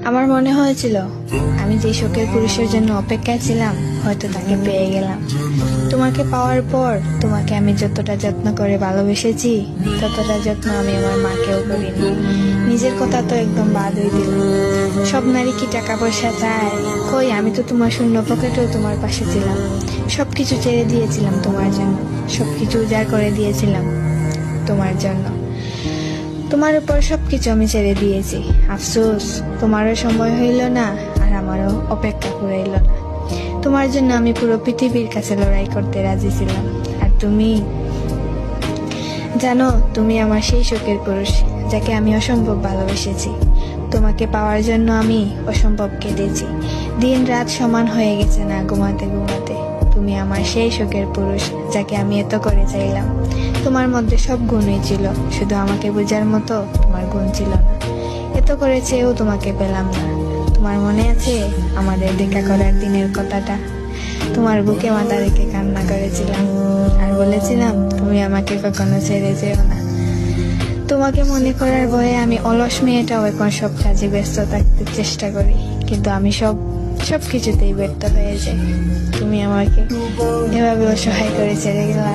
আমার মনে হয়েছিল আমি যে শখের পুরুষের জন্য অপেক্ষায় ছিলাম হয়তো তাকে পেয়ে গেলাম। তোমাকে পাওয়ার পর তোমাকে আমি যতটা যত্ন করে ভালোবেসেছি ততটা যত্ন আমি আমার মাকেও করিনি। নিজের কথা তো একদম বাদই দিলাম। সব নারী কি টাকা পয়সা চায়? কই, আমি তো তোমার শূন্য পকেটেও তোমার পাশে ছিলাম। সবকিছু ছেড়ে দিয়েছিলাম তোমার জন্য, সবকিছু উজাড় করে দিয়েছিলাম তোমার জন্য। তোমার উপর সবকিছু আমি ছেড়ে দিয়েছি। আফসোস, তোমারও সময় হইল না আর আমারও অপেক্ষা কুড়াইল না। তোমার জন্য আমি পুরো পৃথিবীর কাছে লড়াই করতে রাজি ছিলাম। আর তুমি জানো, তুমি আমার সেই শখের পুরুষ যাকে আমি অসম্ভব ভালোবেসেছি। তোমাকে পাওয়ার জন্য আমি অসম্ভব কেঁদেছি। দিন রাত সমান হয়ে গেছে না ঘুমাতে ঘুমাতে। তুমি আমার সেই শখের পুরুষ যাকে আমি এত করে চাইলাম। তোমার মধ্যে সব গুণই ছিল, শুধু আমাকে বোঝার মতো তোমার গুণ ছিল না। এত করে চেয়েও তোমাকে পেলাম না। তোমার মনে আছে আমাদের দেখা করার দিনের কথাটা? তোমার বুকে মাথা রেখে কান্না করেছিলাম আর বলেছিলাম তুমি আমাকে কখনো ছেড়ে যেও না। তোমাকে মনে করার ভয়ে আমি অলস মেয়েটাও এখন সব কাজে ব্যস্ত থাকতে চেষ্টা করি, কিন্তু আমি সবকিছুতেই ব্যর্থ হয়ে যাই। তুমি আমাকে এভাবে অসহায় করে ছেড়ে গেলা।